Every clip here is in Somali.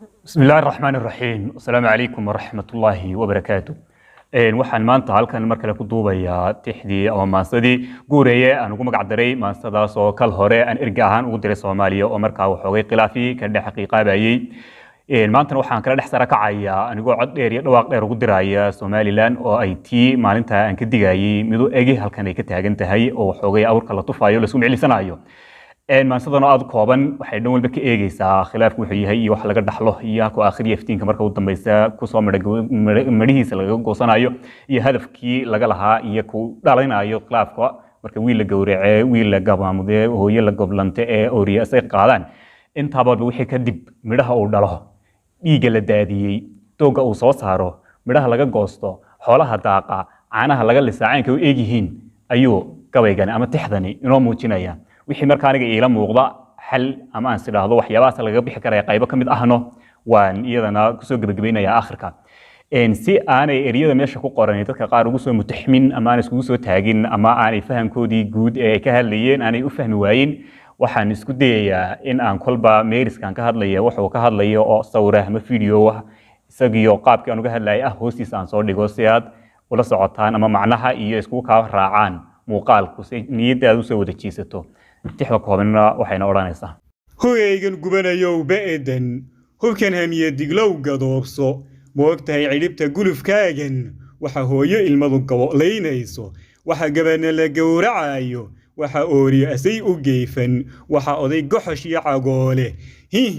بسم الله الرحمن الرحيم السلام عليكم ورحمة الله وبركاته waxaan maanta halkan mar kale ku duubayaa tixdii ama maasadii guureeye aan ugu magac daray maasadaas oo kal hore aan erga ahaan ugu diray Soomaaliya oo markaa waxoogay khilaafi ka dhex xaqiiqabayay maanta waxaan kala dhex sara kacayaa anigoo cod dheer iyo dhawaaq dheer ugu diraya Somaliland oo ay tii maalinta aan ka digayay mido egi halkan ay ka taagan tahay oo waxoogay awrka la tufayo la isku miclisanayo maasadana aad kooban waxay dhan walba ka eegaysaa khilaafku wuxuu yahay iyo wax laga dhaxlo iyo ku aakhiriya iftiinka marka uu dambaysa ku soo midhihiisa laga goosanayo iyo hadafkii laga lahaa iyo ku dhalinayo khilaafka marka wiil la gowracay wiil la gabaamude hooyo la goblante ee ooriya ay qaadaan intaaba wixii ka dib midhaha uu dhalo dhiiga la daadiyay tooga uu soo saaro midhaha laga goosto xoolaha daaqa caanaha laga lisaacaanka u eegyihiin ayuu gabaygan ama tixdani inoo muujinaya wixii markaa aniga ila muuqda xal ama aan sidhaahdo waxyaabahaas laga bixi karay qaybo kamid ahno waan iyadana ku soo gabagabeynaya aakhirka si aanay eriyada meesha ku qoran dadka qaar ugu soo mutaxmin ama aan isku soo taagin ama aanay fahamkoodii guud ee ka hadlayeen aanay u fahmi waayeen waxaan isku dayayaa in aan kolba meeriskan ka hadlayo wuxuu ka hadlayo oo sawir ama video isagiyo qaabkii aan uga hadlayay hoostiisa aan soo dhigo si aad ula socotaan ama macnaha iyo isku ka raacaan muuqaalku si niyadaadu soo wada jiisato tixda koobana waxayna oranaysaa hooyaygan gubanayo baadan hubkan hamiye diglow gadoobso moogtahay cilibta gulufkaagan waxa hooyo ilmadu gabolaynayso waxa gabana la gowracayo waxa ooriyo asay u geefan waxa oday goxosh iyo cagoole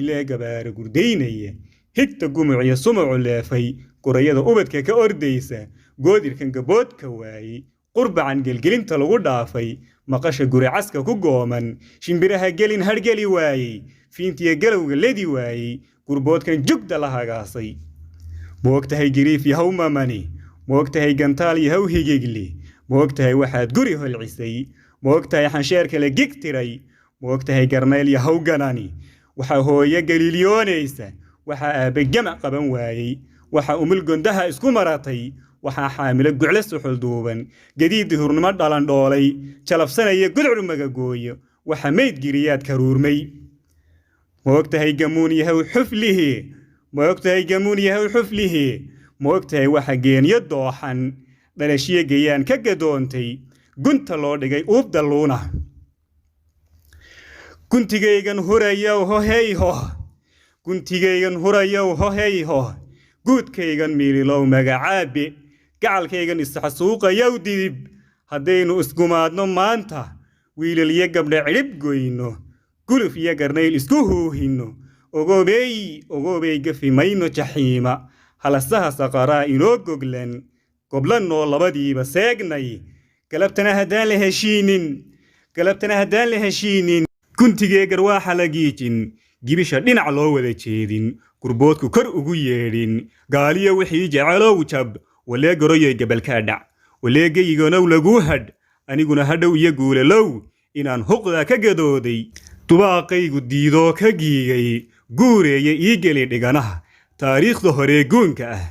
la gabaara gurdaynaya higta gumuciyo sumucu leefay qurayada ubadka ka ordaysa goodirkan gaboodka waayay qurbacan gelgelinta lagu dhaafay maqasha guri caska ku gooman shimbiraha gelin hargeli waayay fiintiya galowga ledi waayay gurboodkan jugda la hagaasay moogtahay giriif yahow mamani moogtahay gantaal yahow higigli moogtahay waxaad guri holcisay moogtahay xansheerka la gigtiray moogtahay garnayl yahow ganani waxa hooyo galiilyoonaysa waxa aabe gamac qaban waayay waxa umul gondaha isku maratay waxa xaamilo gucla suxul duuban gadiid hurnimo dhalan dhoolay jalafsanaya gudcur magagooyo waxa meyd giriyaad karuurmay moogtahay gamuun yahow xuflihi moogtahay waxa geenyo dooxan dhalashiye gayaan ka gadoontay gunta loo dhigay uub dalluuna guntigaygan hurayow hoheyho guudkaygan miililow magacaabe gacalkaygan isxasuuqayow didib haddaynu isgumaadno maanta wiilaliyo gabdha cidhib goyno guluf iyo garnayl isku huuhinno ogoobey gafi mayno jaxiima halasaha saqaraa inoo goblannoo labadiiba seegnay galabtana haddaan la heshiinin guntigee garwaaxa la giijin gibisha dhinac loo wada jeedin gurboodku kor ugu yeedhin gaaliya wixii jecelow jab walee garoyoy gabalkaa dhac walee geyigonow laguu hadh aniguna hadhow iyo guulalow inaan huqdaa ka gadooday dubaaqaygu diidoo ka giigay guureeye ii geli dhiganaha taariikhda horee guunka ah